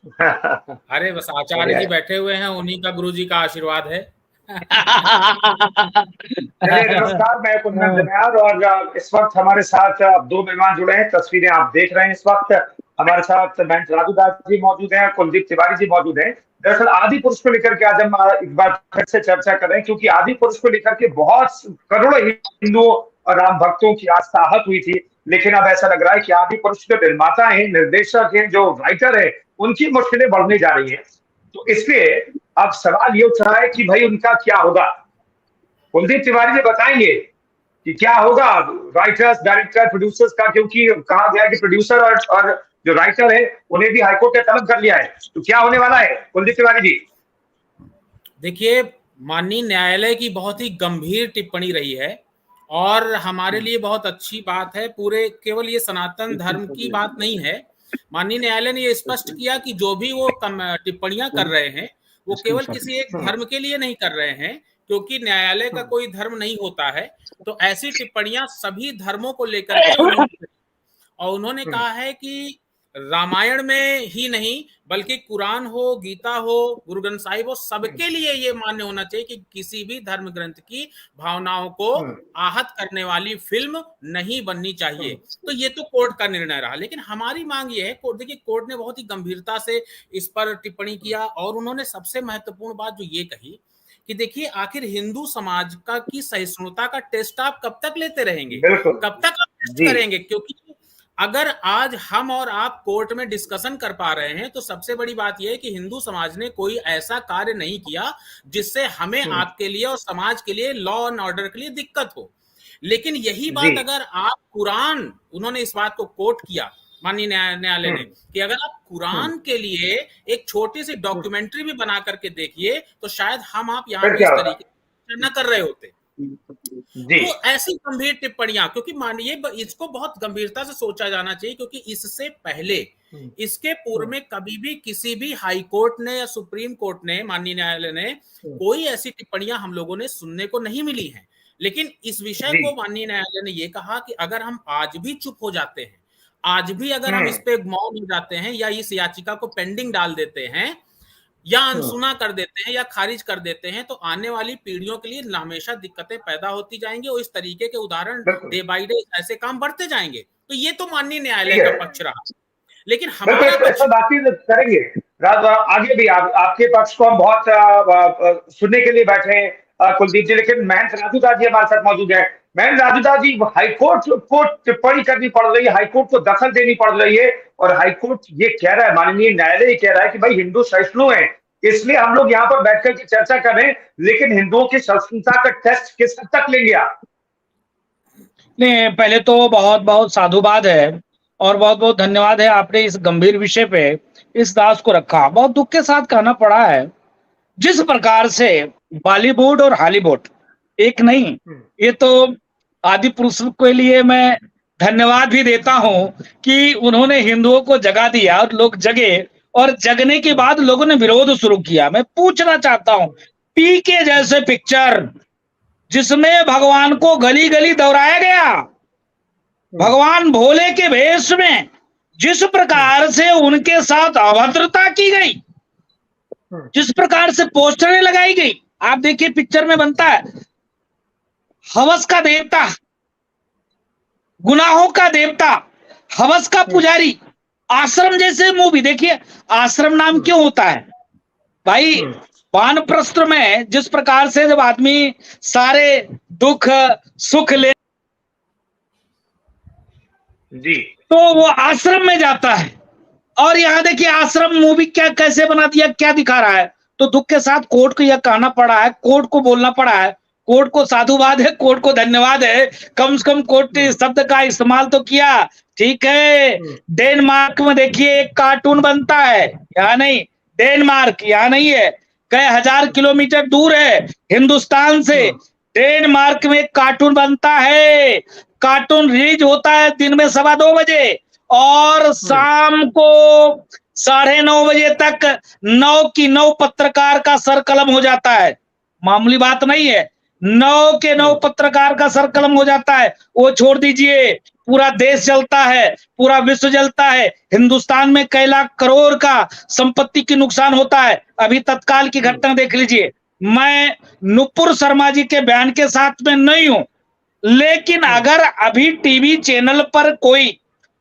अरे बस आचार्य बढ़िया जी है। बैठे हुए हैं, उन्हीं का गुरु जी का आशीर्वाद है। चलिए नमस्कार, मैं कुंदन हाँ, दनियाल और इस वक्त हमारे साथ दो मेहमान जुड़े हैं। तस्वीरें आप देख रहे हैं इस वक्त। हमारे साथ महेंद्र राजूदास जी मौजूद हैं, कुलदीप तिवारी जी मौजूद हैं। दरअसल आदि पुरुष को लेकर के आज हम एक बार फिर से चर्चा कर रहे हैं, क्योंकि आदि पुरुष को लेकर के बहुत करोड़ों हिंदुओं और राम भक्तों की आस्था आहत हुई थी। लेकिन अब ऐसा लग रहा है कि आदि पुरुष के निर्माता हैं, निर्देशक हैं, जो राइटर है, उनकी मुश्किलें बढ़ने जा रही हैं। तो इसलिए अब सवाल ये उठ रहा है कि भाई उनका क्या होगा। कुलदीप तिवारी जी बताएंगे कि क्या होगा राइटर्स, डायरेक्टर, प्रोड्यूसर्स का, क्योंकि कहा गया है कि प्रोड्यूसर और जो राइटर है उन्हें भी हाईकोर्ट ने तलब कर लिया है। तो क्या होने वाला है कुलदीप तिवारी जी? देखिए, माननीय न्यायालय की बहुत ही गंभीर टिप्पणी रही है और हमारे लिए बहुत अच्छी बात है। पूरे केवल ये सनातन धर्म की बात नहीं है। माननीय न्यायालय ने ये स्पष्ट किया कि जो भी वो टिप्पणियां कर रहे हैं, वो केवल किसी एक धर्म के लिए नहीं कर रहे हैं, क्योंकि न्यायालय का कोई धर्म नहीं होता है। तो ऐसी टिप्पणियां सभी धर्मों को लेकर के उन्होंने, और उन्होंने कहा है कि रामायण में ही नहीं बल्कि कुरान हो, गीता हो, गुरु ग्रंथ साहिब हो, सबके लिए ये मान्य होना चाहिए कि किसी भी धर्म ग्रंथ की भावनाओं को आहत करने वाली फिल्म नहीं बननी चाहिए। तो ये तो कोर्ट का निर्णय रहा, लेकिन हमारी मांग ये है, कोर्ट देखिए, कोर्ट ने बहुत ही गंभीरता से इस पर टिप्पणी किया और उन्होंने सबसे महत्वपूर्ण बात जो ये कही कि देखिए, आखिर हिंदू समाज का की सहिष्णुता का टेस्ट आप कब तक लेते रहेंगे, बिल्कुल। कब तक आप टेस्ट जी करेंगे? क्योंकि अगर आज हम और आप कोर्ट में डिस्कशन कर पा रहे हैं, तो सबसे बड़ी बात यह है कि हिंदू समाज ने कोई ऐसा कार्य नहीं किया जिससे हमें, आपके लिए और समाज के लिए, लॉ एंड ऑर्डर के लिए दिक्कत हो। लेकिन यही जी। बात अगर आप कुरान, उन्होंने इस बात को कोट किया माननीय न्यायालय ने, कि अगर आप कुरान के लिए एक छोटी सी डॉक्यूमेंट्री भी बना करके देखिए, तो शायद हम आप यहाँ फिर पे क्या इस होगा? तरीके से न कर रहे होते। जी तो ऐसी गंभीर टिप्पणियां, क्योंकि मानिए इसको बहुत गंभीरता से सोचा जाना चाहिए, क्योंकि इससे पहले, इसके पूर्व में कभी भी किसी भी हाई कोर्ट ने या सुप्रीम कोर्ट ने, माननीय न्यायालय ने, कोई ऐसी टिप्पणियां हम लोगों ने सुनने को नहीं मिली हैं। लेकिन इस विषय जी। को माननीय न्यायालय ने यह कहा कि अगर हम आज भी चुप हो जाते हैं, आज भी अगर हम इस पे मौन हो जाते हैं या इस याचिका को पेंडिंग डाल देते हैं या अनसुना कर देते हैं या खारिज कर देते हैं, तो आने वाली पीढ़ियों के लिए हमेशा दिक्कतें पैदा होती जाएंगी और इस तरीके के उदाहरण बिल्कुल। डे बाय डे ऐसे काम बढ़ते जाएंगे। तो ये तो माननीय न्यायालय ठीक है। का पक्ष रहा, लेकिन बिल्कुल, हमारा इस पक्ष, पर बातचीत करेंगे। आगे भी आपके पक्ष को हम बहुत सुनने के लिए बैठे हैं कुलदीप जी। लेकिन महेंद्र राजूदास जी हमारे साथ मौजूद है। महेंद्र राजूदास जी, हाईकोर्ट को टिप्पणी करनी पड़ रही है, हाईकोर्ट को दखल देनी पड़ रही है, और हाईकोर्ट ये कह रहा है, माननीय न्यायालय ये कह रहा है कि भाई हिंदू सहिष्णु है, इसलिए हम लोग यहाँ पर बैठकर के चर्चा कर रहे हैं। लेकिन हिंदुओं की सहिष्णुता का टेस्ट किस हद तक लेंगे आप? नहीं, पहले तो बहुत बहुत साधुवाद है और बहुत बहुत धन्यवाद है, आपने इस गंभीर विषय पे इस दास को रखा। बहुत दुख के साथ कहना पड़ा है, जिस प्रकार से बॉलीवुड और हॉलीवुड एक नहीं, ये तो आदि पुरुष के लिए मैं धन्यवाद भी देता हूं कि उन्होंने हिंदुओं को जगा दिया और लोग जगे, और जगने के बाद लोगों ने विरोध शुरू किया। मैं पूछना चाहता हूं, पीके जैसे पिक्चर जिसमें भगवान को गली गली दौड़ाया गया, भगवान भोले के भेष में जिस प्रकार से उनके साथ अभद्रता की गई, जिस प्रकार से पोस्टरें लगाई गई, आप देखिए पिक्चर में बनता है हवस का देवता, गुनाहों का देवता, हवस का पुजारी। आश्रम जैसे मूवी देखिए, आश्रम नाम क्यों होता है भाई? वानप्रस्थ में जिस प्रकार से जब आदमी सारे दुख सुख ले, जी तो वो आश्रम में जाता है। और यहाँ देखिए आश्रम मूवी क्या कैसे बना दिया, क्या दिखा रहा है। तो दुख के साथ कोर्ट को यह कहना पड़ा है, कोर्ट को बोलना पड़ा है। कोर्ट को साधुवाद है, कोर्ट को धन्यवाद है, कम से कम कोर्ट ने शब्द का इस्तेमाल तो किया। ठीक है, डेनमार्क में देखिए एक कार्टून बनता है, यहाँ नहीं, डेनमार्क यहाँ नहीं है, कई हजार किलोमीटर दूर है हिंदुस्तान से। डेनमार्क में एक कार्टून बनता है, कार्टून रिलीज होता है दिन में 2:15 बजे और शाम को 9:30 बजे तक 9 की 9 पत्रकार का सर कलम हो जाता है। मामूली बात नहीं है। 9 के 9 पत्रकार का सर कलम हो जाता है। वो छोड़ दीजिए, पूरा देश जलता है, पूरा विश्व जलता है। हिंदुस्तान में कई लाख करोड़ का संपत्ति की नुकसान होता है। अभी तत्काल की घटना देख लीजिए। मैं नुपुर शर्मा जी के बयान के साथ में नहीं हूं, लेकिन अगर अभी टीवी चैनल पर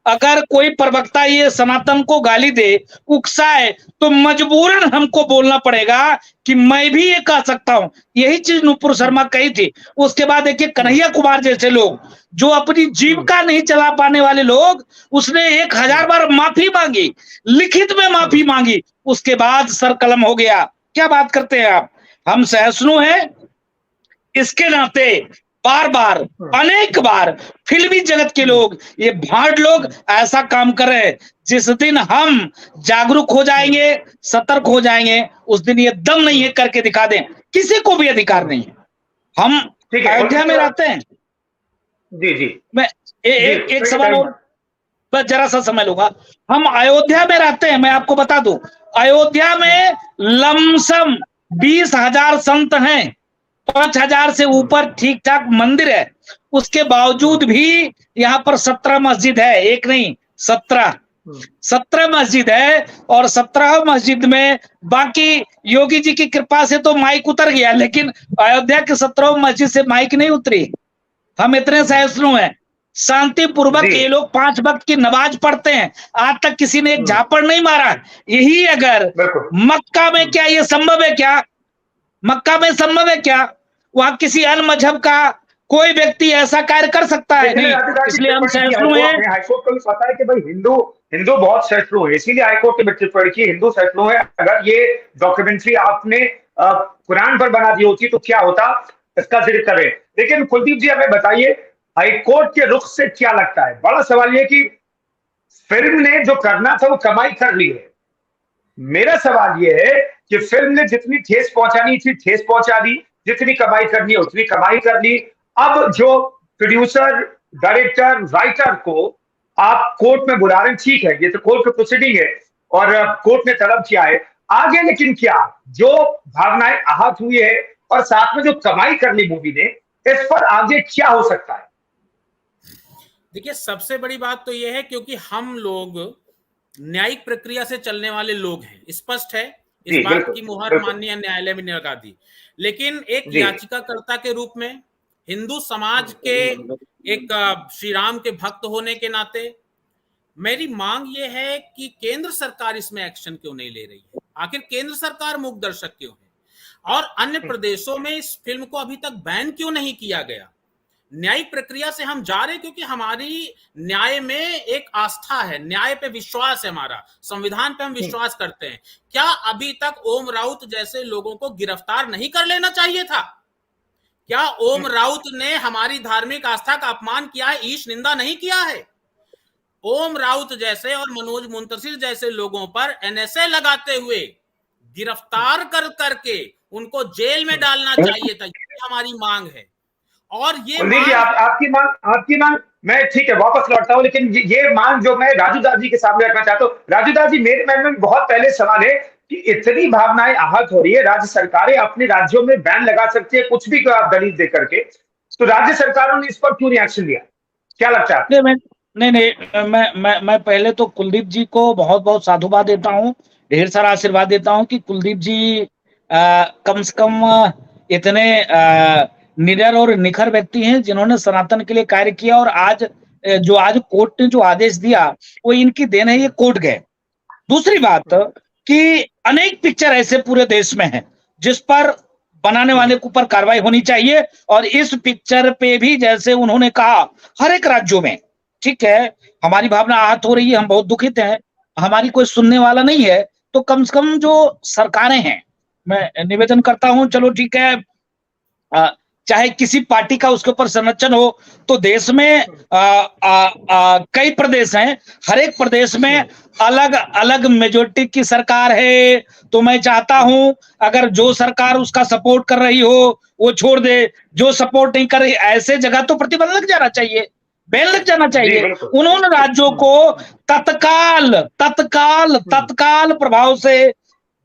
अगर कोई प्रवक्ता ये सनातन को गाली दे, उकसाए, तो मजबूरन हमको बोलना पड़ेगा कि मैं भी ये कह सकता हूं। यही चीज नुपुर शर्मा कही थी। उसके बाद देखिए कन्हैया कुमार जैसे लोग, जो अपनी जीविका नहीं चला पाने वाले लोग, उसने 1000 बार माफी मांगी, लिखित में माफी मांगी, उसके बाद सर कलम हो गया। क्या बात करते हैं आप? हम सहिष्णु हैं, इसके नाते बार बार, अनेक बार फिल्मी जगत के लोग, ये भाड़ लोग ऐसा काम कर रहे हैं। जिस दिन हम जागरूक हो जाएंगे, सतर्क हो जाएंगे, उस दिन ये दम नहीं है करके दिखा दें। किसी को भी अधिकार नहीं है। हम अयोध्या में रहते हैं। जी जी, मैं एक सवाल और, बस जरा सा समय लूंगा। हम अयोध्या में रहते हैं, मैं आपको बता दूं, अयोध्या में लमसम 20,000 संत हैं, 5,000 से ऊपर ठीक ठाक मंदिर है। उसके बावजूद भी यहाँ पर 17 मस्जिद है, एक नहीं 17 मस्जिद है। और 17 मस्जिद में बाकी योगी जी की कृपा से तो माइक उतर गया, लेकिन अयोध्या के 17 मस्जिद से माइक नहीं उतरी। हम इतने सहिष्णु हैं, शांति पूर्वक ये लोग 5 वक्त की नमाज पढ़ते हैं। आज तक किसी ने एक झापड़ नहीं मारा। यही अगर मक्का में, क्या ये संभव है? क्या मक्का में संभव है? क्या वहां किसी अन्य मजहब का कोई व्यक्ति ऐसा कार्य कर सकता है? नहीं। इसलिए हम सहिष्णु हैं। हाईकोर्ट को भी पता है कि भाई हिंदू बहुत सहिष्णु है, इसीलिए हाईकोर्ट ने टिप्पणी की हिंदू सहिष्णु है। अगर ये डॉक्यूमेंट्री आपने कुरान पर बना दी होती तो क्या होता, इसका जिक्र करें। लेकिन कुलदीप जी हमें बताइए, हाईकोर्ट के रुख से क्या लगता है? बड़ा सवाल ये कि फिल्म ने जो करना था वो कमाई कर ली है। मेरा सवाल ये है कि फिल्म ने जितनी ठेस पहुंचानी थी ठेस पहुंचा दी, जितनी कमाई करनी है उतनी कमाई कर ली। अब जो प्रोड्यूसर, डायरेक्टर, राइटर को आप कोर्ट में बुला रहे हैं, ठीक है, ये तो कोर्ट की प्रोसीडिंग है और कोर्ट ने तलब किया है आगे, लेकिन क्या जो भावनाएं आहत हुई है और साथ में जो कमाई कर ली मूवी ने, इस पर आगे क्या हो सकता है? देखिए, सबसे बड़ी बात तो यह है क्योंकि हम लोग न्यायिक प्रक्रिया से चलने वाले लोग हैं, स्पष्ट है। इस बात की मुहर माननीय न्यायालय में लगा दी। लेकिन एक याचिकाकर्ता के रूप में, हिंदू समाज के एक श्री राम के भक्त होने के नाते मेरी मांग यह है कि केंद्र सरकार इसमें एक्शन क्यों नहीं ले रही है? आखिर केंद्र सरकार मूक दर्शक क्यों है? और अन्य प्रदेशों में इस फिल्म को अभी तक बैन क्यों नहीं किया गया? न्यायिक प्रक्रिया से हम जा रहे क्योंकि हमारी न्याय में एक आस्था है, न्याय पे विश्वास है, हमारा संविधान पे हम विश्वास करते हैं। क्या अभी तक ओम राउत जैसे लोगों को गिरफ्तार नहीं कर लेना चाहिए था? क्या ओम राउत ने हमारी धार्मिक आस्था का अपमान किया है, ईश निंदा नहीं किया है? ओम राउत जैसे और मनोज मुंतशिर जैसे लोगों पर एनएसए लगाते हुए गिरफ्तार करके उनको जेल में डालना चाहिए था। ये हमारी मांग है। और ये आपकी मांग मैं ठीक है वापस लौटता हूं, लेकिन ये मांग जो मैं राजू दास जी के सामने रखना चाहता हूँ। राजू दास जी, मेरे मन में बहुत पहले सवाल है कि इतनी भावनाएं आहत हो रही है, राज्य सरकारें अपने राज्यों में बैन लगा सकती है कुछ भी दलील दे करके, तो राज्य सरकारों ने इस पर क्यों नहीं एक्शन लिया? क्या लगता है? नहीं, मैं पहले तो कुलदीप जी को बहुत बहुत साधुवाद देता हूँ, ढेर सारा आशीर्वाद देता हूँ कि कुलदीप जी कम से कम इतने निडर और निखर व्यक्ति हैं जिन्होंने सनातन के लिए कार्य किया। और आज कोर्ट ने जो आदेश दिया वो इनकी देन है, ये कोर्ट गए। दूसरी बात कि अनेक पिक्चर ऐसे पूरे देश में हैं जिस पर बनाने वाले के ऊपर कार्रवाई होनी चाहिए। और इस पिक्चर पे भी जैसे उन्होंने कहा, हर एक राज्यों में, ठीक है, हमारी भावना आहत हो रही है, हम बहुत दुखित हैं, हमारी कोई सुनने वाला नहीं है, तो कम से कम जो सरकारें हैं, मैं निवेदन करता हूं, चलो ठीक है, चाहे किसी पार्टी का उसके ऊपर संरक्षण हो, तो देश में कई प्रदेश हैं, हर एक प्रदेश में अलग अलग मेजोरिटी की सरकार है। तो मैं चाहता हूं अगर जो सरकार उसका सपोर्ट कर रही हो वो छोड़ दे, जो सपोर्ट नहीं कर रही ऐसे जगह तो प्रतिबंध लग जाना चाहिए, बैन लग जाना चाहिए। उन्होंने राज्यों को तत्काल प्रभाव से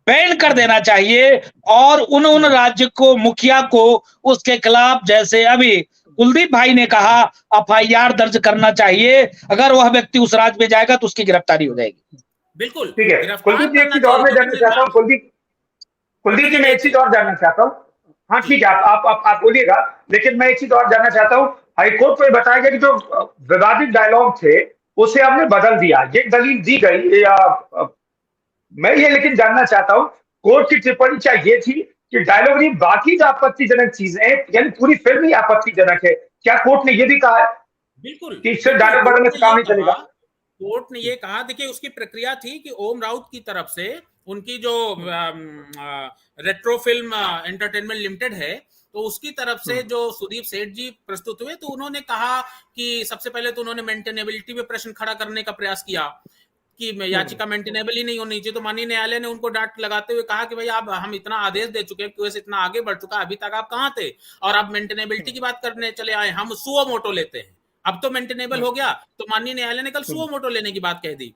बैन कर देना चाहिए और उन राज्य को, मुखिया को उसके खिलाफ, जैसे अभी कुलदीप भाई ने कहा, एफआईआर दर्ज करना चाहिए। अगर वह व्यक्ति उस राज्य में जाएगा तो उसकी गिरफ्तारी हो जाएगी। बिल्कुल, ठीक है, कुलदीप जी एक चीज और मैं जानना चाहता हूँ, कुलदीप जी मैं एक चीज और जानना चाहता हूँ। हाँ ठीक है, आप बोलिएगा, लेकिन मैं एक चीज और जानना चाहता हूँ। हाईकोर्ट को ये बताया गया कि जो विवादित डायलॉग थे उसे हमने बदल दिया, ये दलील दी गई, या मैं ये लेकिन जानना चाहता हूँ कोर्ट की टिप्पणी क्या ये थी कि डायलॉग नहीं, बाकी जो आपत्तिजनक चीजें हैं, यानी पूरी फिल्म ही आपत्तिजनक है, क्या कोर्ट ने ये भी कहा है? बिल्कुल, कि सिर्फ डायलॉग बदलने से काम नहीं चलेगा। कोर्ट ने ये कहा, देखिए उसकी प्रक्रिया थी कि ओम राउत की तरफ से उनकी जो रेट्रो फिल्म एंटरटेनमेंट लिमिटेड है, तो उसकी तरफ से जो सुदीप सेठ जी प्रस्तुत हुए, तो उन्होंने कहा कि सबसे पहले तो उन्होंने मेंटेनेबिलिटी पे प्रश्न खड़ा करने का प्रयास किया कि याचिका मेंटेनेबल ही नहीं होनी चाहिए। तो माननीय न्यायालय ने उनको डांट लगाते हुए कहा कि भाई आप, हम इतना आदेश दे चुके हैं, केस इतना आगे बढ़ चुका, अभी तक आप कहाँ थे और आप मेंटेनेबिलिटी की बात करने चले आए, हम सुओ मोटो लेते हैं, अब तो मेंटेनेबल हो गया। तो माननीय न्यायालय ने कल सुओ मोटो लेने की बात कह दी।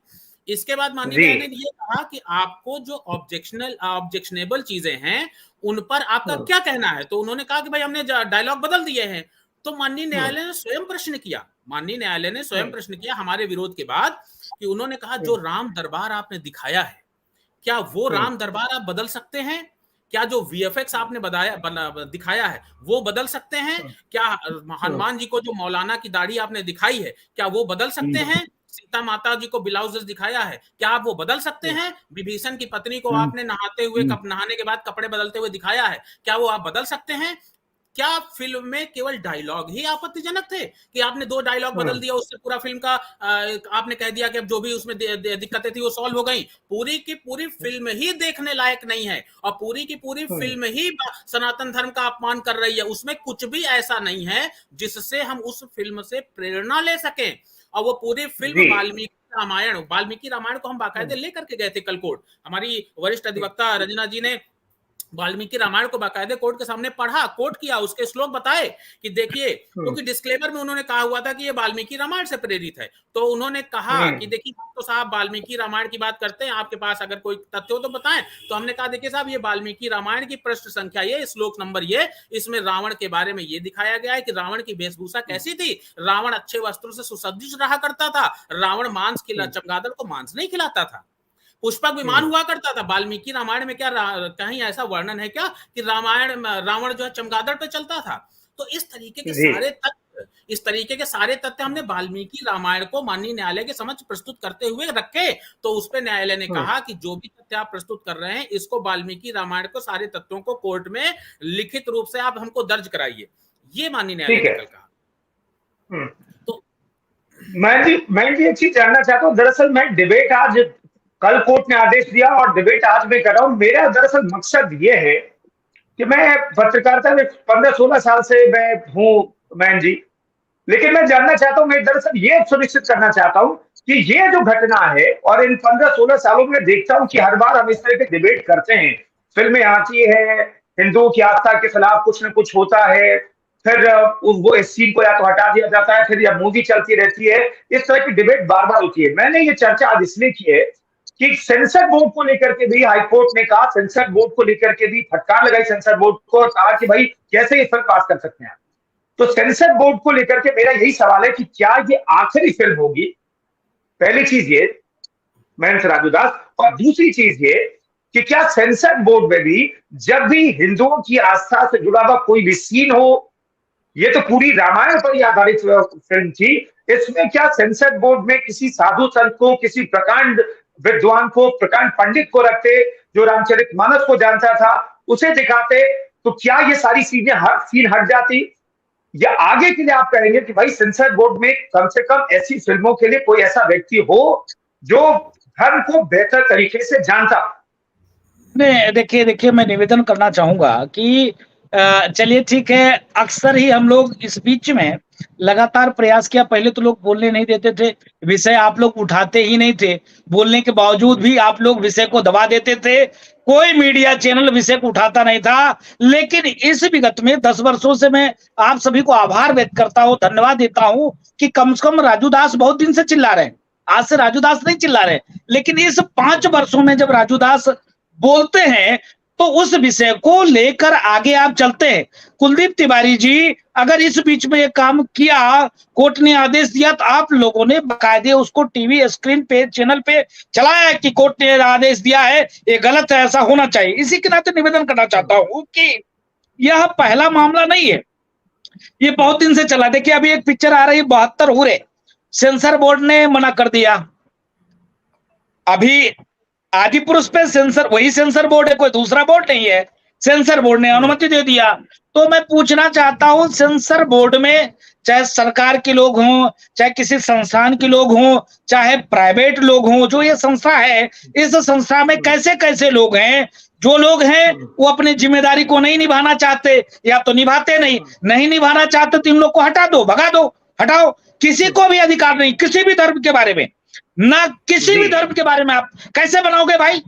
इसके बाद माननीय न्यायालय ने ये कहा कि आपको जो ऑब्जेक्शनेबल चीजें हैं उन पर आपका क्या कहना है। तो उन्होंने कहा कि भाई हमने डायलॉग बदल दिए हैं। तो माननीय न्यायालय ने स्वयं प्रश्न किया, माननीय न्यायालय ने स्वयं प्रश्न किया हमारे विरोध के बाद, कि उन्होंने कहा जो राम दरबार आपने दिखाया है, क्या वो राम दरबार आप बदल सकते हैं? क्या जो वीएफएक्स आपने दिखाया है वो बदल सकते हैं? क्या हनुमान जी को जो मौलाना की दाढ़ी आपने दिखाई है, क्या वो बदल सकते हैं? सीता माता जी को ब्लाउज दिखाया है, क्या आप वो बदल सकते हैं? विभीषण की पत्नी को आपने नहाते हुए, नहाने के बाद कपड़े बदलते हुए दिखाया है, क्या वो आप बदल सकते हैं? क्या फिल्म में केवल डायलॉग ही आपत्तिजनक थे कि आपने 2 डायलॉग बदल दिया, उससे पूरा फिल्म का आपने कह दिया कि अब जो भी उसमें दिक्कतें थी वो सॉल्व हो गई? पूरी की पूरी फिल्म ही देखने लायक नहीं है और पूरी की पूरी फिल्म ही सनातन धर्म का अपमान कर रही है। उसमें कुछ भी ऐसा नहीं है जिससे हम उस फिल्म से प्रेरणा ले सकें। और वो पूरी फिल्म वाल्मीकि रामायण को हम बाकायदे लेकर के गए थे कल कोर्ट। हमारी वरिष्ठ अधिवक्ता रंजना जी ने वाल्मीकि रामायण को बाकायदे कोर्ट के सामने पढ़ा, कोट किया, उसके श्लोक बताए कि देखिए, क्योंकि डिस्क्लेमर में उन्होंने कहा हुआ था कि ये वाल्मीकि रामायण से प्रेरित है। तो उन्होंने कहा कि देखिए तो साहब वाल्मीकि रामायण की बात करते हैं, आपके पास अगर कोई तथ्य हो तो बताएं। तो हमने कहा देखिए साहब, ये वाल्मीकि रामायण की पृष्ठ संख्या ये, श्लोक नंबर ये, इसमें रावण के बारे में ये दिखाया गया है कि रावण की वेशभूषा कैसी थी। रावण अच्छे वस्त्रों से सुसज्जित रहा करता था, रावण मांस खिला, चमगादड़ को मांस नहीं खिलाता था, पुष्पक विमान हुआ करता था। वाल्मीकि रामायण में क्या कहीं ऐसा वर्णन है क्या कि रावण जो है चमगादड़ पे चलता था? तो इस तरीके के सारे तथ्य हमने वाल्मीकि रामायण को माननीय न्यायालय के समक्ष प्रस्तुत करते हुए रखे। तो उस पर न्यायालय ने कहा कि जो भी तथ्य आप प्रस्तुत कर रहे हैं, इसको वाल्मीकि रामायण को सारे तथ्यों को कोर्ट में लिखित रूप से आप हमको दर्ज कराइए। ये माननीय न्यायालय ने कल कहा। तो मैं भी एक चीज जानना चाहता हूँ। दरअसल मैं डिबेट आज, कल कोर्ट ने आदेश दिया और डिबेट आज मैं कर रहा हूं। मेरा दरअसल मकसद ये है कि मैं पत्रकारिता में 15-16 साल से मैं हूं मैन जी, लेकिन मैं जानना चाहता हूं, मैं दरअसल ये सुनिश्चित करना चाहता हूं कि ये जो घटना है, और इन 15-16 सालों में देखता हूं कि हर बार हम इस तरह के डिबेट करते हैं, फिल्में आती है, हिंदुओं की आस्था के खिलाफ कुछ न कुछ होता है, फिर वो इस सीन को या तो हटा दिया जाता है, फिर या मूवी चलती रहती है, इस तरह की डिबेट बार बार होती है। मैंने ये चर्चा आज इसलिए की है कि सेंसर बोर्ड को लेकर के भी हाईकोर्ट ने कहा, सेंसर बोर्ड को लेकर के भी फटकार लगाई सेंसर बोर्ड को, और कहा कि भाई कैसे ये फिल्म पास कर सकते हैं। तो सेंसर बोर्ड को लेकर के मेरा यही सवाल है कि क्या ये आखिरी फिल्म होगी? पहली चीज ये महेंद्र राजूदास, और दूसरी चीज ये कि क्या सेंसर बोर्ड में भी जब भी हिंदुओं की आस्था से जुड़ा हुआ कोई भी सीन हो, ये तो पूरी रामायण पर ही आधारित फिल्म थी, इसमें क्या सेंसर बोर्ड में किसी साधु संत को, किसी प्रकांड विद्वान को, प्रकांड पंडित को रखते जो रामचरितमानस को जानता था, उसे दिखाते, तो क्या ये सारी सीन हट जाती? या आगे के लिए आप कहेंगे कि भाई सेंसर बोर्ड में कम से कम ऐसी फिल्मों के लिए कोई ऐसा व्यक्ति हो जो धर्म को बेहतर तरीके से जानता? नहीं, देखिए मैं निवेदन करना चाहूंगा कि चलिए ठीक है, अक्सर ही हम लोग इस बीच में लगातार प्रयास किया। पहले तो लोग बोलने नहीं देते थे, विषय आप लोग उठाते ही नहीं थे, बोलने के बावजूद भी आप लोग विषय को दबा देते थे, कोई मीडिया चैनल विषय को उठाता नहीं था। लेकिन इस विगत में 10 वर्षों से मैं आप सभी को आभार व्यक्त करता हूं, धन्यवाद देता हूं कि कम से कम राजू दास बहुत दिन से चिल्ला रहे हैं। आज से राजू दास नहीं चिल्ला रहे, लेकिन इस 5 वर्षों में जब राजू दास बोलते हैं तो उस विषय को लेकर आगे आप चलते हैं। कुलदीप तिवारी जी, अगर इस बीच में ये काम किया, कोर्ट ने आदेश दिया, तो आप लोगों ने बाकायदे उसको टीवी स्क्रीन पे, चैनल पे चलाया कि कोर्ट ने आदेश दिया है, ये गलत है, ऐसा होना चाहिए। इसी के नाते निवेदन करना चाहता हूं कि यह पहला मामला नहीं है, ये बहुत दिन से चला। देखिए अभी एक पिक्चर आ रही है 72 हुरे, सेंसर बोर्ड ने मना कर दिया। अभी आदिपुरुष पे सेंसर, वही सेंसर बोर्ड है, कोई दूसरा बोर्ड नहीं है, सेंसर बोर्ड ने अनुमति दे दिया। तो मैं पूछना चाहता हूं, सेंसर बोर्ड में चाहे सरकार के लोग हों, चाहे किसी संस्थान के लोग हों, चाहे प्राइवेट लोग हों, जो ये संस्था है, इस संस्था में कैसे कैसे लोग हैं। जो लोग हैं वो अपनी जिम्मेदारी को नहीं निभाना चाहते, या तो निभाते नहीं निभाना चाहते तो इन लोग को हटा दो, भगा दो, हटाओ। किसी को भी अधिकार नहीं किसी भी धर्म के बारे में, ना किसी भी धर्म के बारे में आप कैसे बनाओगे भाई,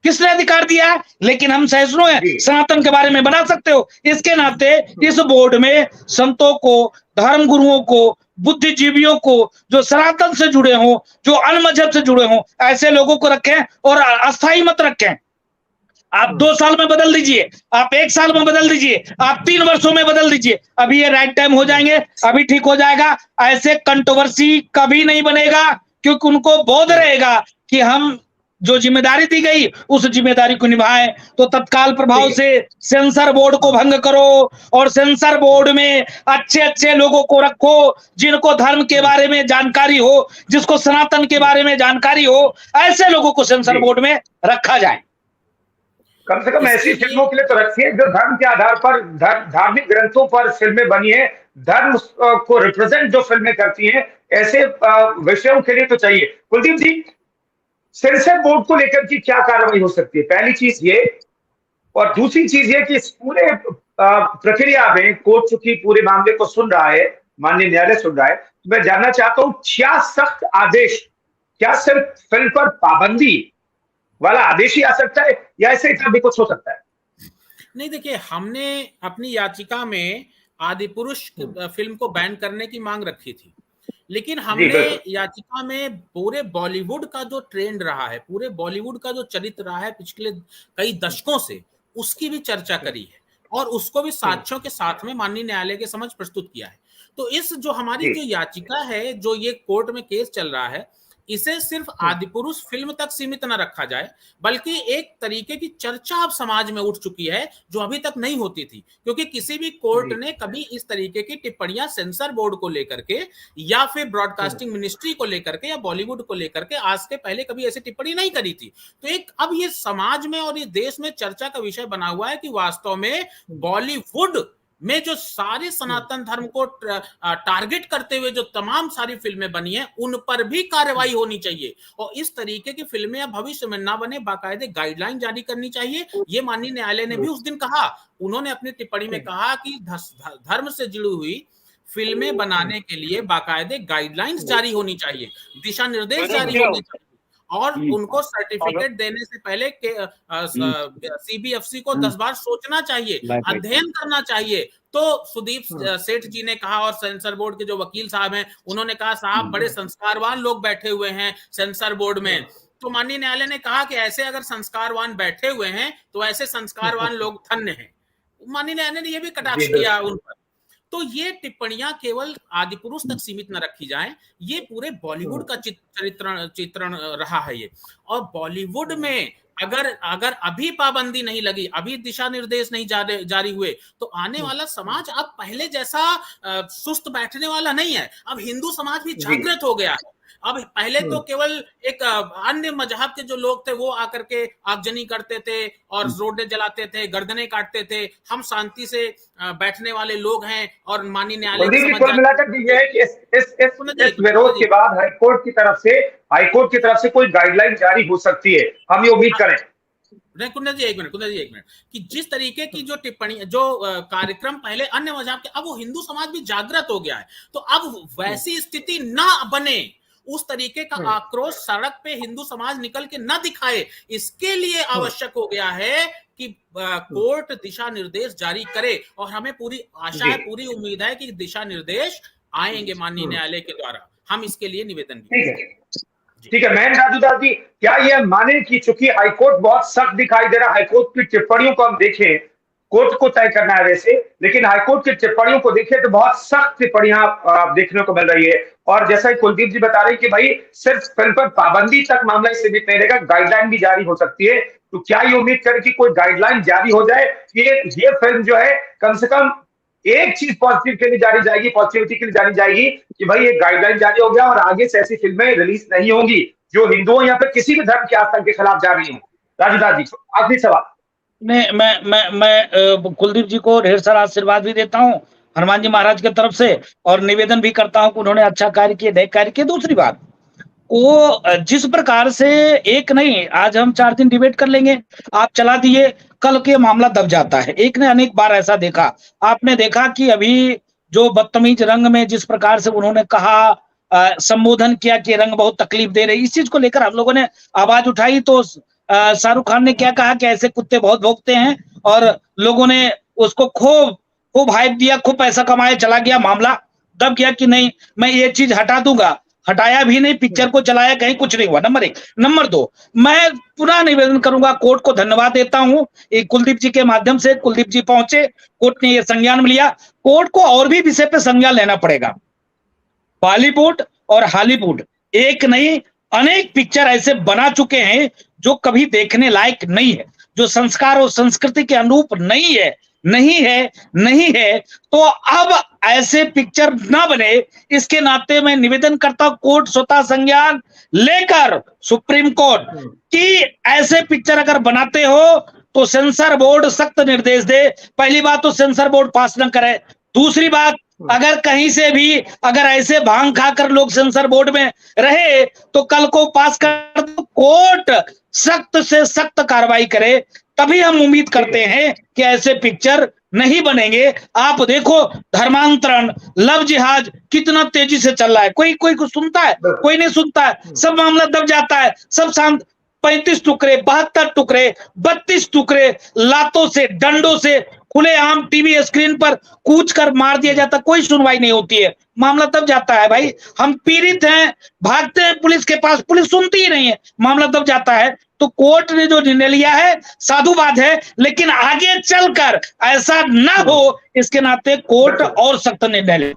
किसने अधिकार दिया है? लेकिन हम सहिष्णु हैं, सनातन के बारे में बना सकते हो। इसके नाते इस बोर्ड में संतों को, धर्म गुरुओं को, बुद्धिजीवियों को, जो सनातन से जुड़े हों, जो अन्य मजहब से जुड़े हों, ऐसे लोगों को रखें और अस्थाई मत रखें। आप 2 साल में बदल दीजिए, आप 1 साल में बदल दीजिए, आप 3 वर्षों में बदल दीजिए, अभी ये राइट टाइम हो जाएंगे, अभी ठीक हो जाएगा। ऐसे कंट्रोवर्सी कभी नहीं बनेगा, क्योंकि उनको बोध रहेगा कि हम जो जिम्मेदारी दी गई उस जिम्मेदारी को निभाएं। तो तत्काल प्रभाव से सेंसर बोर्ड को भंग करो और सेंसर बोर्ड में अच्छे अच्छे लोगों को रखो, जिनको धर्म के बारे में जानकारी हो, जिसको सनातन के बारे में जानकारी हो, ऐसे लोगों को सेंसर बोर्ड में रखा जाए। कम से कम ऐसी फिल्मों के लिए तो रखिए जो धर्म के आधार पर, धार्मिक ग्रंथों पर फिल्में बनी है, धर्म को रिप्रेजेंट जो फिल्में करती हैं, ऐसे विषयों के लिए तो चाहिए। कुलदीप जी, सेंसर बोर्ड को लेकर की क्या कार्रवाई हो सकती है, पहली चीज ये, और दूसरी चीज ये कि इस पूरे प्रक्रिया में कोर्ट चूंकि पूरे मामले को सुन रहा है, माननीय न्यायालय सुन रहा है, तो मैं जानना चाहता हूं क्या सख्त आदेश, क्या सिर्फ फिल्म पर पाबंदी वाला आदेश ही आ सकता है, या ऐसे इतना भी कुछ हो सकता है? नहीं, देखिए, हमने अपनी याचिका में आदिपुरुष फिल्म को बैन करने की मांग रखी थी, लेकिन हमने याचिका में पूरे बॉलीवुड का जो ट्रेंड रहा है, पूरे बॉलीवुड का जो चरित्र रहा है पिछले कई दशकों से, उसकी भी चर्चा करी है और उसको भी साक्ष्यों के साथ में माननीय न्यायालय के समक्ष प्रस्तुत किया है। तो इस जो हमारी जो याचिका है, जो ये कोर्ट में केस चल रहा है, इसे सिर्फ आदिपुरुष फिल्म तक सीमित न रखा जाए, बल्कि एक तरीके की चर्चा अब समाज में उठ चुकी है जो अभी तक नहीं होती थी, क्योंकि किसी भी कोर्ट ने कभी इस तरीके की टिप्पणियां सेंसर बोर्ड को लेकर के या फिर ब्रॉडकास्टिंग मिनिस्ट्री को लेकर के या बॉलीवुड को लेकर के आज के पहले कभी ऐसी टिप्पणी नहीं करी थी। तो एक अब ये समाज में और ये देश में चर्चा का विषय बना हुआ है कि वास्तव में बॉलीवुड में जो सारे सनातन धर्म को टारगेट करते हुए जो तमाम सारी फिल्में बनी हैं, उन पर भी कार्रवाई होनी चाहिए और इस तरीके की फिल्में अब भविष्य में ना बने, बाकायदे गाइडलाइन जारी करनी चाहिए। ये माननीय न्यायालय ने भी उस दिन कहा, उन्होंने अपनी टिप्पणी में कहा कि धर्म से जुड़ी हुई फिल्में बनाने के लिए बाकायदे गाइडलाइंस जारी होनी चाहिए, दिशा निर्देश जारी होने चाहिए और उनको सर्टिफिकेट देने से पहले सीबीएफसी को 10 बार सोचना चाहिए, अध्ययन करना चाहिए। तो सुदीप सेठ जी ने कहा और सेंसर बोर्ड के जो वकील साहब हैं, उन्होंने कहा साहब बड़े संस्कारवान लोग बैठे हुए हैं सेंसर बोर्ड में। तो माननीय न्यायालय ने कहा कि ऐसे अगर संस्कारवान बैठे हुए हैं तो ऐसे संस्कारवान लोग धन्य हैं। माननीय न्यायालय ने यह भी कटाक्ष किया उन पर। तो ये टिप्पणियां केवल आदिपुरुष तक सीमित न रखी जाएं, ये पूरे बॉलीवुड का चित्रण रहा है ये। और बॉलीवुड में अगर अभी पाबंदी नहीं लगी, अभी दिशा निर्देश नहीं जारी हुए, तो आने वाला समाज अब पहले जैसा सुस्त बैठने वाला नहीं है। अब हिंदू समाज भी जागृत हो गया है। अब पहले तो केवल एक अन्य मजहब के जो लोग थे वो आकर के आगजनी करते थे और रोडें जलाते थे, गर्दनें काटते थे। हम शांति से बैठने वाले लोग हैं और माननीय न्यायालय इस विरोध के बाद हाईकोर्ट की तरफ से कोई गाइडलाइन जारी हो सकती है, हम ये उम्मीद करें। कुंदन जी एक मिनट कि जिस तरीके की जो टिप्पणी, जो कार्यक्रम पहले अन्य मजहब के, अब वो हिंदू समाज भी जागृत हो गया है, तो अब वैसी स्थिति ना बने, उस तरीके का आक्रोश सड़क पे हिंदू समाज निकल के न दिखाए, इसके लिए आवश्यक हो गया है कि कोर्ट दिशा निर्देश जारी करे। और हमें पूरी आशा है, पूरी उम्मीद है कि दिशा निर्देश आएंगे माननीय न्यायालय के द्वारा। हम इसके लिए निवेदन भी ठीक है मैन राजूदास जी, क्या यह माने कि चूंकि हाईकोर्ट बहुत सख्त दिखाई दे रहा है, हाईकोर्ट की टिप्पणियों को हम देखें, कोर्ट को तय करना है वैसे, लेकिन हाईकोर्ट की टिप्पणियों को देखें तो बहुत सख्त टिप्पणियां देखने को मिल रही है। और जैसा कि कुलदीप जी बता रहे हैं कि भाई सिर्फ फिल्म पर पाबंदी तक मामला सीमित नहीं रहेगा, गाइडलाइन भी जारी हो सकती है। तो क्या ये उम्मीद करें कि कोई गाइडलाइन जारी हो जाए कि ये फिल्म जो है कम से कम एक चीज पॉजिटिव के लिए जारी जाएगी, पॉजिटिविटी के लिए जारी जाएगी कि भाई ये गाइडलाइन जारी हो गया और आगे से ऐसी फिल्में रिलीज नहीं होंगी जो हिंदुओं या फिर किसी भी धर्म के आस्था के खिलाफ जा रही हो। राजूदास जी आखिरी सवाल। नहीं, मैं कुलदीप जी को ढेर सारा आशीर्वाद भी देता हूँ हनुमान जी महाराज की तरफ से, और निवेदन भी करता हूँ कि उन्होंने अच्छा कार्य किया, नए कार्य किए। दूसरी बात, वो जिस प्रकार से, एक नहीं, आज हम 4 दिन डिबेट कर लेंगे, आप चला दिए, कल के मामला दब जाता है। एक ने अनेक बार ऐसा देखा, आपने देखा कि अभी जो बदतमीज रंग में जिस प्रकार से उन्होंने कहा, संबोधन किया कि रंग बहुत तकलीफ दे रहे, इस चीज को लेकर हम लोगों ने आवाज उठाई तो शाहरुख खान ने क्या कहा कि ऐसे कुत्ते बहुत भौंकते हैं, और लोगों ने उसको खूब खूब हाइप दिया, खूब पैसा कमाया, चला गया, मामला दब गया कि नहीं मैं ये चीज हटा दूंगा। हटाया भी नहीं, पिक्चर को चलाया, कहीं कुछ नहीं हुआ। नंबर 1। नंबर 2, मैं पुनः निवेदन करूंगा, कोर्ट को धन्यवाद देता हूं, कुलदीप जी के माध्यम से कुलदीप जी पहुंचे, कोर्ट ने ये संज्ञान लिया। कोर्ट को और भी विषय पे संज्ञान लेना पड़ेगा। बॉलीवुड और हॉलीवुड एक नहीं, अनेक पिक्चर ऐसे बना चुके हैं जो कभी देखने लायक नहीं है, जो संस्कार और संस्कृति के अनुरूप नहीं है, नहीं है। तो अब ऐसे पिक्चर ना बने, इसके नाते मैं निवेदन करता हूं कोर्ट स्वतः संज्ञान लेकर सुप्रीम कोर्ट कि ऐसे पिक्चर अगर बनाते हो तो सेंसर बोर्ड सख्त निर्देश दे। पहली बात तो सेंसर बोर्ड पास न करे। दूसरी बात, अगर कहीं से भी अगर ऐसे भांग खाकर लोग सेंसर बोर्ड में रहे तो कल को पास कर तो कोर्ट सख्त से सख्त कार्रवाई करे, तभी हम उम्मीद करते हैं कि ऐसे पिक्चर नहीं बनेंगे। आप देखो धर्मांतरण, लव जिहाद कितना तेजी से चल रहा है, कोई कुछ सुनता है, कोई नहीं सुनता है, सब मामला दब जाता है, सब शांत। 35 टुकड़े, 72 टुकड़े, 32 टुकड़े, लातों से, डंडों से खुलेआम टीवी स्क्रीन पर कूच कर मार दिया जाता, कोई सुनवाई नहीं होती है, मामला तब जाता है। भाई हम पीड़ित हैं, भागते हैं पुलिस के पास, पुलिस सुनती ही नहीं है, मामला तब जाता है। तो कोर्ट ने जो निर्णय लिया है साधुवाद है, लेकिन आगे चलकर ऐसा ना हो, इसके नाते कोर्ट और सख्त निर्णय ले।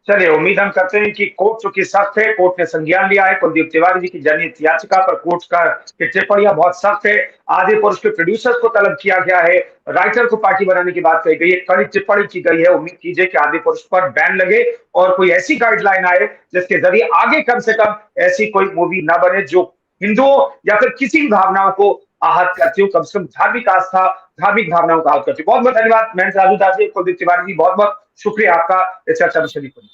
चलिए उम्मीद हम करते हैं कि कोर्ट चूंकि सख्त है, कोर्ट ने संज्ञान लिया है कुलदीप तिवारी जी की जनहित याचिका पर, कोर्ट का टिप्पणियां बहुत सख्त है। आदिपुरुष के प्रोड्यूसर्स को तलब किया गया है, राइटर को पार्टी बनाने की बात कही गई है, कड़ी टिप्पणी की गई है। उम्मीद कीजिए कि आदिपुरुष पर बैन लगे और कोई ऐसी गाइडलाइन आए जिसके जरिए आगे कम से कम ऐसी कोई मूवी ना बने जो हिंदुओं या फिर किसी भी भावनाओं को आहत करती हो, कम से कम धार्मिक आस्था, धार्मिक भावनाओं को आहत करती हो। बहुत बहुत धन्यवाद महेंद्र राजूदास जी, कुलदीप तिवारी जी, बहुत बहुत शुक्रिया आपका इस चर्चा में शरीक होने।